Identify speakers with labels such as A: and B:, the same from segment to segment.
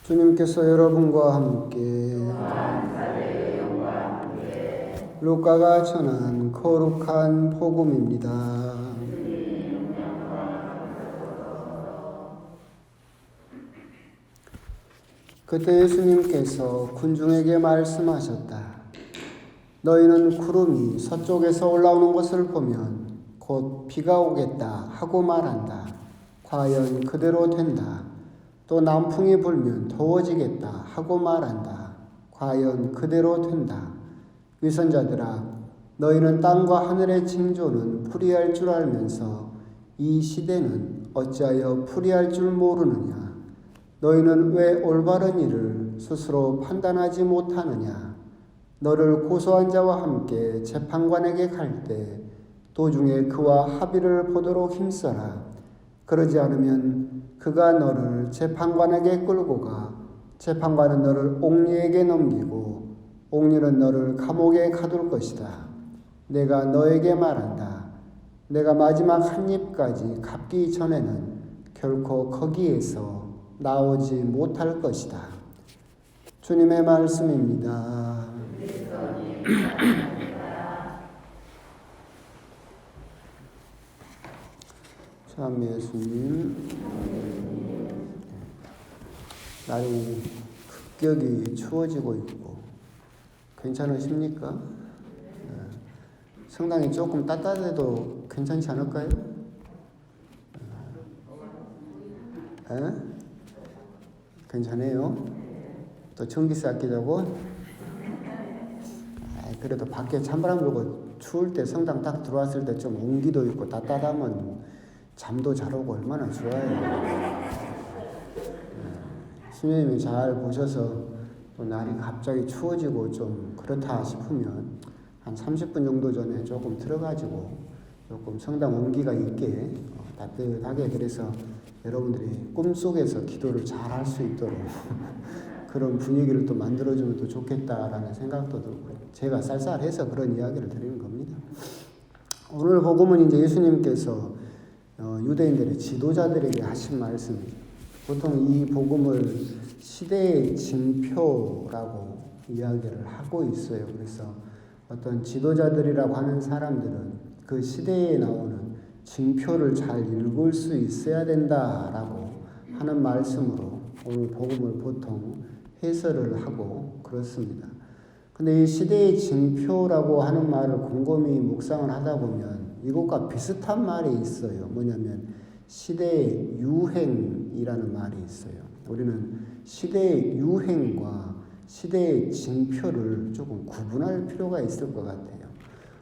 A: 주님께서 여러분과 함께 루카가 전한 거룩한 복음입니다. 그때 예수님께서 군중에게 말씀하셨다. 너희는 구름이 서쪽에서 올라오는 것을 보면 곧 비가 오겠다 하고 말한다. 과연 그대로 된다. 또 남풍이 불면 더워지겠다 하고 말한다. 과연 그대로 된다. 위선자들아, 너희는 땅과 하늘의 징조는 풀이할 줄 알면서 이 시대는 어찌하여 풀이할 줄 모르느냐. 너희는 왜 올바른 일을 스스로 판단하지 못하느냐. 너를 고소한 자와 함께 재판관에게 갈 때 도중에 그와 합의를 보도록 힘써라. 그러지 않으면 그가 너를 재판관에게 끌고 가 재판관은 너를 옥리에게 넘기고 옥리는 너를 감옥에 가둘 것이다. 내가 너에게 말한다. 내가 마지막 한 입까지 갚기 전에는 결코 거기에서 나오지 못할 것이다. 주님의 말씀입니다. 참 예수님, 날이 급격히 추워지고 있고 괜찮으십니까? 성당이 조금 따뜻해도 괜찮지 않을까요? 괜찮아요? 또 전기세 아끼자고? 그래도 밖에 찬바람 불고 추울 때 성당 딱 들어왔을 때 좀 온기도 있고 따뜻하면 잠도 잘 오고 얼마나 좋아요. 신부님이 잘 보셔서 또 날이 갑자기 추워지고 좀 그렇다 싶으면 한 30분 정도 전에 조금 들어가지고 조금 성당 온기가 있게 따뜻하게, 그래서 여러분들이 꿈속에서 기도를 잘 할 수 있도록 그런 분위기를 또 만들어주면 또 좋겠다라는 생각도 들고, 제가 쌀쌀해서 그런 이야기를 드리는 겁니다. 오늘 복음은 이제 예수님께서 유대인들의 지도자들에게 하신 말씀이죠. 보통 이 복음을 시대의 징표라고 이야기를 하고 있어요. 그래서 어떤 지도자들이라고 하는 사람들은 그 시대에 나오는 징표를 잘 읽을 수 있어야 된다라고 하는 말씀으로 오늘 복음을 보통 해설을 하고 그렇습니다. 근데 이 시대의 징표라고 하는 말을 곰곰이 묵상을 하다 보면 이것과 비슷한 말이 있어요. 뭐냐면 시대의 유행이라는 말이 있어요. 우리는 시대의 유행과 시대의 징표를 조금 구분할 필요가 있을 것 같아요.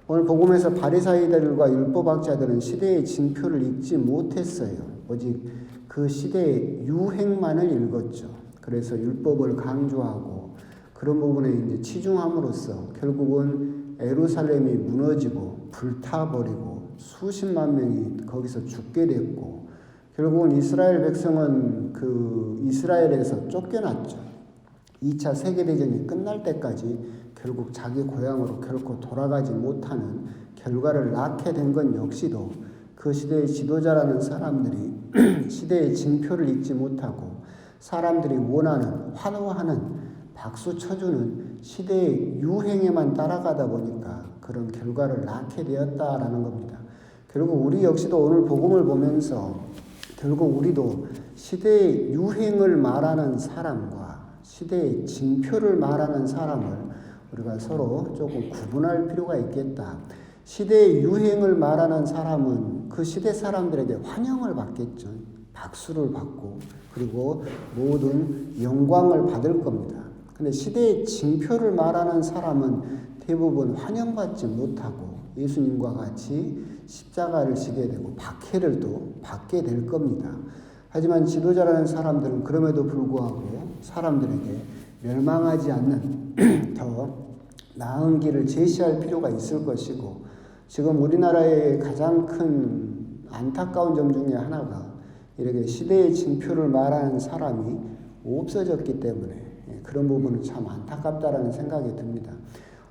A: 오늘 복음에서 바리사이들과 율법학자들은 시대의 징표를 읽지 못했어요. 오직 그 시대의 유행만을 읽었죠. 그래서 율법을 강조하고 그런 부분에 이제 치중함으로써 결국은 예루살렘이 무너지고 불타버리고 수십만 명이 거기서 죽게 됐고, 결국은 이스라엘 백성은 그 이스라엘에서 쫓겨났죠. 2차 세계대전이 끝날 때까지 결국 자기 고향으로 결코 돌아가지 못하는 결과를 낳게 된 건 역시도 그 시대의 지도자라는 사람들이 시대의 징표를 읽지 못하고 사람들이 원하는, 환호하는, 박수 쳐주는 시대의 유행에만 따라가다 보니까 그런 결과를 낳게 되었다라는 겁니다. 결국 우리 역시도 오늘 복음을 보면서 결국 우리도 시대의 유행을 말하는 사람과 시대의 징표를 말하는 사람을 우리가 서로 조금 구분할 필요가 있겠다. 시대의 유행을 말하는 사람은 그 시대 사람들에게 환영을 받겠죠. 박수를 받고 그리고 모든 영광을 받을 겁니다. 근데 시대의 징표를 말하는 사람은 대부분 환영받지 못하고 예수님과 같이 십자가를 지게 되고 박해를 또 받게 될 겁니다. 하지만 지도자라는 사람들은 그럼에도 불구하고 사람들에게 멸망하지 않는 더 나은 길을 제시할 필요가 있을 것이고, 지금 우리나라의 가장 큰 안타까운 점 중에 하나가 이렇게 시대의 징표를 말하는 사람이 없어졌기 때문에 그런 부분은 참 안타깝다라는 생각이 듭니다.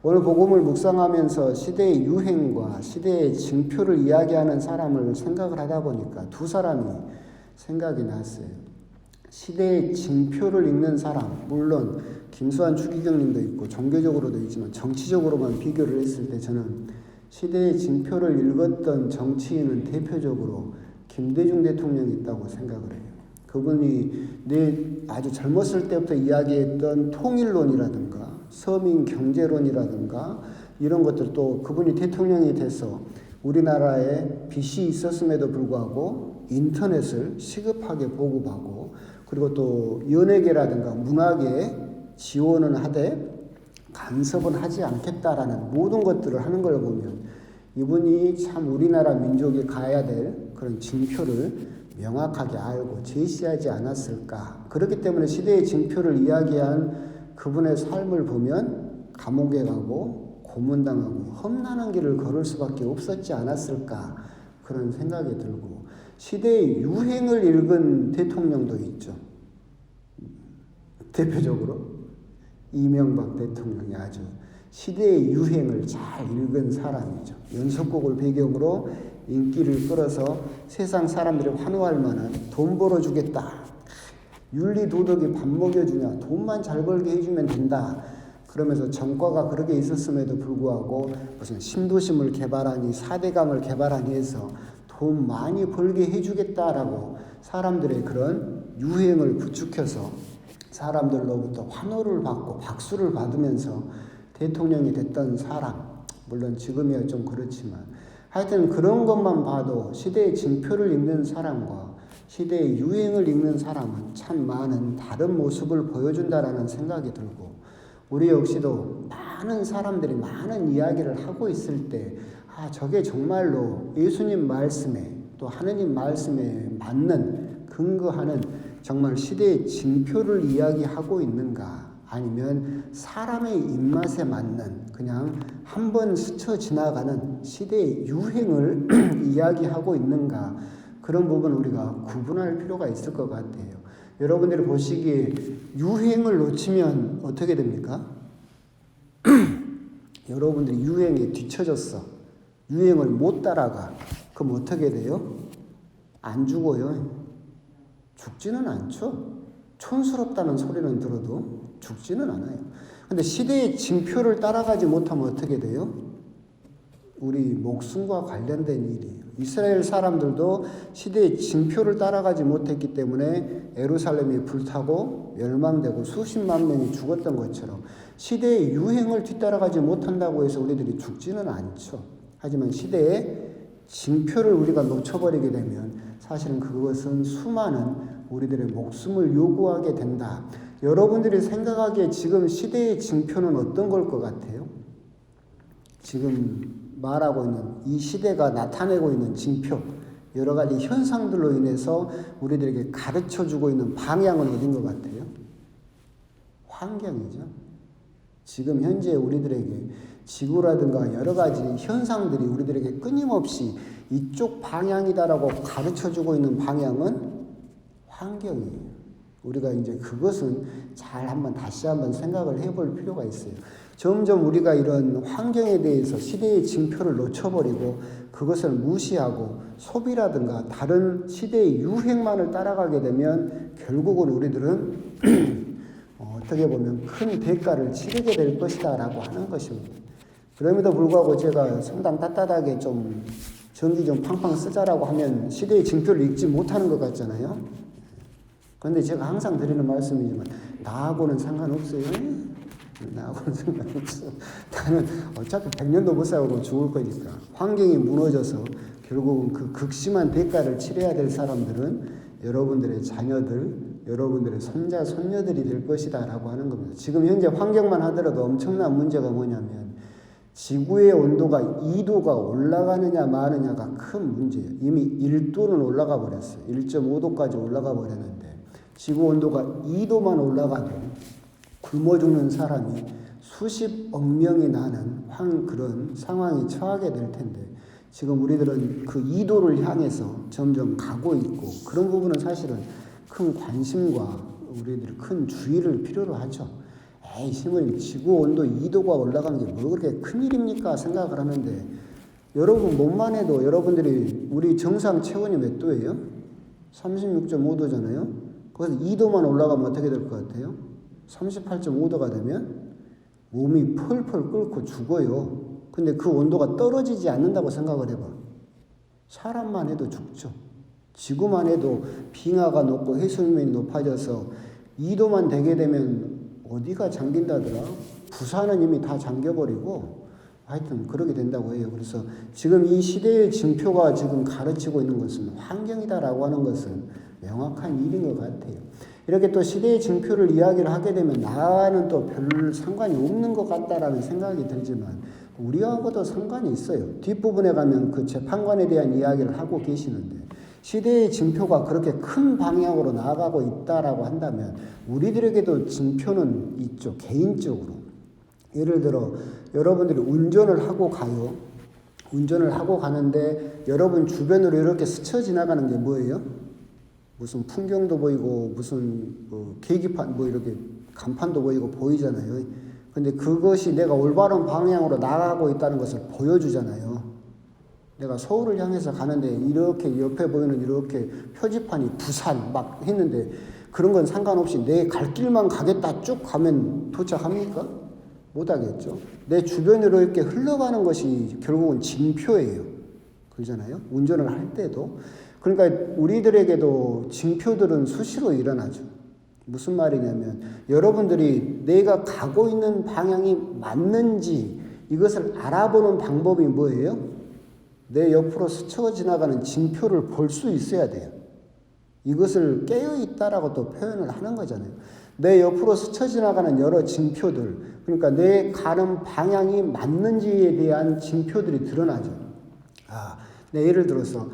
A: 오늘 복음을 묵상하면서 시대의 유행과 시대의 징표를 이야기하는 사람을 생각을 하다 보니까 두 사람이 생각이 났어요. 시대의 징표를 읽는 사람, 물론 김수환 추기경님도 있고 종교적으로도 있지만 정치적으로만 비교를 했을 때 저는 시대의 징표를 읽었던 정치인은 대표적으로 김대중 대통령이 있다고 생각을 해요. 그분이 아주 젊었을 때부터 이야기했던 통일론이라든가 서민 경제론이라든가 이런 것들, 또 그분이 대통령이 돼서 우리나라에 빚이 있었음에도 불구하고 인터넷을 시급하게 보급하고, 그리고 또 연예계라든가 문화계에 지원은 하되 간섭은 하지 않겠다라는 모든 것들을 하는 걸 보면 이분이 참 우리나라 민족이 가야 될 그런 징표를 명확하게 알고 제시하지 않았을까. 그렇기 때문에 시대의 징표를 이야기한 그분의 삶을 보면 감옥에 가고 고문당하고 험난한 길을 걸을 수밖에 없었지 않았을까, 그런 생각이 들고, 시대의 유행을 읽은 대통령도 있죠. 대표적으로 이명박 대통령이 아주 시대의 유행을 잘 읽은 사람이죠. 연속곡을 배경으로 인기를 끌어서 세상 사람들이 환호할 만한 돈 벌어주겠다, 윤리 도덕이 밥 먹여주냐, 돈만 잘 벌게 해주면 된다, 그러면서 전과가 그렇게 있었음에도 불구하고 무슨 신도심을 개발하니 4대강을 개발하니 해서 돈 많이 벌게 해주겠다라고 사람들의 그런 유행을 부추겨서 사람들로부터 환호를 받고 박수를 받으면서 대통령이 됐던 사람, 물론 지금이야 좀 그렇지만 하여튼 그런 것만 봐도 시대의 징표를 읽는 사람과 시대의 유행을 읽는 사람은 참 많은 다른 모습을 보여준다라는 생각이 들고, 우리 역시도 많은 사람들이 많은 이야기를 하고 있을 때 저게 정말로 예수님 말씀에 또 하느님 말씀에 맞는 근거하는 정말 시대의 징표를 이야기하고 있는가, 아니면 사람의 입맛에 맞는 그냥 한번 스쳐 지나가는 시대의 유행을 이야기하고 있는가, 그런 부분 우리가 구분할 필요가 있을 것 같아요. 여러분들이 보시기에 유행을 놓치면 어떻게 됩니까? 여러분들이 유행에 뒤처졌어. 유행을 못 따라가. 그럼 어떻게 돼요? 안 죽어요. 죽지는 않죠. 촌스럽다는 소리는 들어도 죽지는 않아요. 근데 시대의 징표를 따라가지 못하면 어떻게 돼요? 우리 목숨과 관련된 일이에요. 이스라엘 사람들도 시대의 징표를 따라가지 못했기 때문에 예루살렘이 불타고 멸망되고 수십만 명이 죽었던 것처럼 시대의 유행을 뒤따라가지 못한다고 해서 우리들이 죽지는 않죠. 하지만 시대의 징표를 우리가 놓쳐버리게 되면 사실은 그것은 수많은 우리들의 목숨을 요구하게 된다. 여러분들이 생각하기에 지금 시대의 징표는 어떤 걸 것 같아요? 지금 말하고 있는 이 시대가 나타내고 있는 징표, 여러 가지 현상들로 인해서 우리들에게 가르쳐주고 있는 방향은 어딘 것 같아요? 환경이죠. 지금 현재 우리들에게 지구라든가 여러 가지 현상들이 우리들에게 끊임없이 이쪽 방향이다라고 가르쳐주고 있는 방향은 환경이에요. 우리가 이제 그것은 잘 다시 한번 생각을 해볼 필요가 있어요. 점점 우리가 이런 환경에 대해서 시대의 징표를 놓쳐버리고 그것을 무시하고 소비라든가 다른 시대의 유행만을 따라가게 되면 결국은 우리들은 어떻게 보면 큰 대가를 치르게 될 것이다 라고 하는 것입니다. 그럼에도 불구하고 제가 상당 떳떳하게 좀 전기 좀 팡팡 쓰자라고 하면 시대의 징표를 읽지 못하는 것 같잖아요. 그런데 제가 항상 드리는 말씀이지만 나하고는 상관없어요. 나하고는 상관없어. 나는 어차피 100년도 못 살고 죽을 거니까. 환경이 무너져서 결국은 그 극심한 대가를 치러야 될 사람들은 여러분들의 자녀들, 여러분들의 손자, 손녀들이 될 것이다 라고 하는 겁니다. 지금 현재 환경만 하더라도 엄청난 문제가 뭐냐면 지구의 온도가 2도가 올라가느냐 마느냐가 큰 문제예요. 이미 1도는 올라가 버렸어요. 1.5도까지 올라가 버렸는데 지구 온도가 2도만 올라가도 굶어 죽는 사람이 수십억 명이 나는 그런 상황이 처하게 될 텐데 지금 우리들은 그 2도를 향해서 점점 가고 있고 그런 부분은 사실은 큰 관심과 우리들이 큰 주의를 필요로 하죠. 에이, 신부님, 지구 온도 2도가 올라간 게 뭐 그렇게 큰일입니까? 생각을 하는데 여러분 몸만 해도 여러분들이 우리 정상 체온이 몇 도예요? 36.5도잖아요. 거기서 2도만 올라가면 어떻게 될 것 같아요? 38.5도가 되면 몸이 펄펄 끓고 죽어요. 근데 그 온도가 떨어지지 않는다고 생각을 해봐. 사람만 해도 죽죠. 지구만 해도 빙하가 녹고 해수면이 높아져서 2도만 되게 되면 어디가 잠긴다더라? 부산은 이미 다 잠겨버리고 하여튼 그러게 된다고 해요. 그래서 지금 이 시대의 징표가 지금 가르치고 있는 것은 환경이다라고 하는 것은 명확한 일인 것 같아요. 이렇게 또 시대의 징표를 이야기를 하게 되면 나와는 또 별 상관이 없는 것 같다라는 생각이 들지만 우리하고도 상관이 있어요. 뒷부분에 가면 그 재판관에 대한 이야기를 하고 계시는데 시대의 징표가 그렇게 큰 방향으로 나아가고 있다라고 한다면 우리들에게도 징표는 있죠. 개인적으로. 예를 들어 여러분들이 운전을 하고 가요. 운전을 하고 가는데 여러분 주변으로 이렇게 스쳐 지나가는 게 뭐예요? 무슨 풍경도 보이고 무슨 계기판 이렇게 간판도 보이고 보이잖아요. 근데 그것이 내가 올바른 방향으로 나가고 있다는 것을 보여주잖아요. 내가 서울을 향해서 가는데 이렇게 옆에 보이는 이렇게 표지판이 부산 막 했는데 그런 건 상관없이 내 갈 길만 가겠다 쭉 가면 도착합니까? 못하겠죠. 내 주변으로 이렇게 흘러가는 것이 결국은 징표예요. 그러잖아요. 운전을 할 때도. 그러니까 우리들에게도 징표들은 수시로 일어나죠. 무슨 말이냐면 여러분들이 내가 가고 있는 방향이 맞는지 이것을 알아보는 방법이 뭐예요? 내 옆으로 스쳐 지나가는 징표를 볼 수 있어야 돼요. 이것을 깨어있다라고 또 표현을 하는 거잖아요. 내 옆으로 스쳐 지나가는 여러 징표들, 그러니까 내 가는 방향이 맞는지에 대한 징표들이 드러나죠. 예를 들어서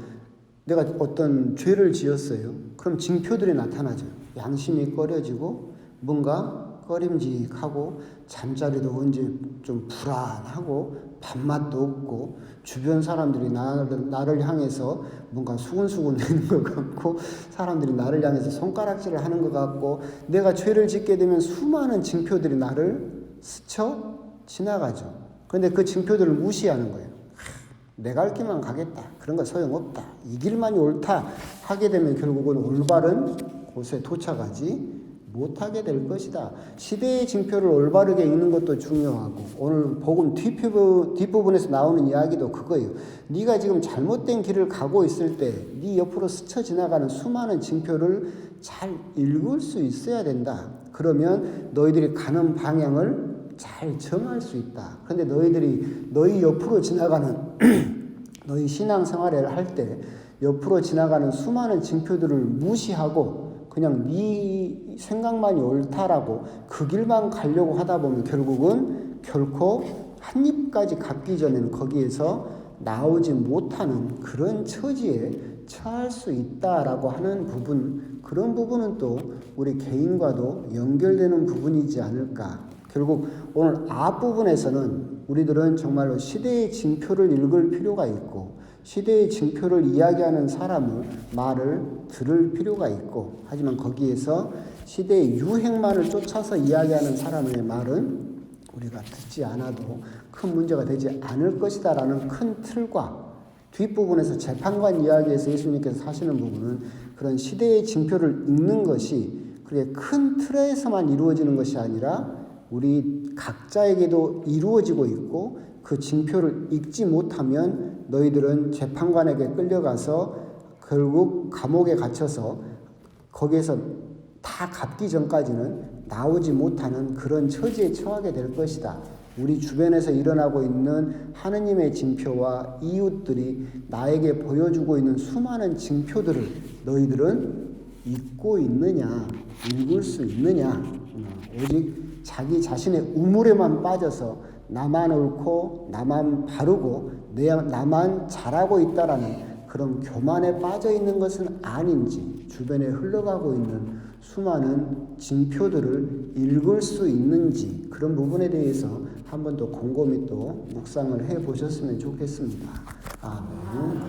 A: 내가 어떤 죄를 지었어요. 그럼 징표들이 나타나죠. 양심이 꺼려지고 뭔가 꺼림직하고 잠자리도 언제 좀 불안하고 밥맛도 없고 주변 사람들이 나를 향해서 뭔가 수군수군 되는 것 같고 사람들이 나를 향해서 손가락질을 하는 것 같고 내가 죄를 짓게 되면 수많은 징표들이 나를 스쳐 지나가죠. 그런데 그 징표들을 무시하는 거예요. 내 갈 길만 가겠다. 그런 거 소용없다. 이 길만이 옳다 하게 되면 결국은 올바른 곳에 도착하지 못하게 될 것이다. 시대의 징표를 올바르게 읽는 것도 중요하고 오늘 복음 뒷부분에서 나오는 이야기도 그거예요. 네가 지금 잘못된 길을 가고 있을 때 네 옆으로 스쳐 지나가는 수많은 징표를 잘 읽을 수 있어야 된다. 그러면 너희들이 가는 방향을 잘 정할 수 있다. 그런데 너희 옆으로 지나가는 너희 신앙생활을 할 때 옆으로 지나가는 수많은 징표들을 무시하고 그냥 네 생각만이 옳다라고 그 길만 가려고 하다 보면 결국은 결코 한 입까지 갖기 전에는 거기에서 나오지 못하는 그런 처지에 처할 수 있다라고 하는 부분, 그런 부분은 또 우리 개인과도 연결되는 부분이지 않을까. 결국 오늘 앞부분에서는 우리들은 정말로 시대의 징표를 읽을 필요가 있고 시대의 징표를 이야기하는 사람의 말을 들을 필요가 있고 하지만 거기에서 시대의 유행만을 쫓아서 이야기하는 사람의 말은 우리가 듣지 않아도 큰 문제가 되지 않을 것이다 라는 큰 틀과 뒷부분에서 재판관 이야기에서 예수님께서 하시는 부분은 그런 시대의 징표를 읽는 것이 그렇게 큰 틀에서만 이루어지는 것이 아니라 우리 각자에게도 이루어지고 있고 그 징표를 읽지 못하면 너희들은 재판관에게 끌려가서 결국 감옥에 갇혀서 거기에서 다 갚기 전까지는 나오지 못하는 그런 처지에 처하게 될 것이다. 우리 주변에서 일어나고 있는 하느님의 징표와 이웃들이 나에게 보여주고 있는 수많은 징표들을 너희들은 읽고 있느냐, 읽을 수 있느냐. 오직 자기 자신의 우물에만 빠져서 나만 옳고 나만 바르고 나만 잘하고 있다라는 그런 교만에 빠져 있는 것은 아닌지 주변에 흘러가고 있는 수많은 징표들을 읽을 수 있는지 그런 부분에 대해서 한 번 더 곰곰이 또 묵상을 해 보셨으면 좋겠습니다. 아멘.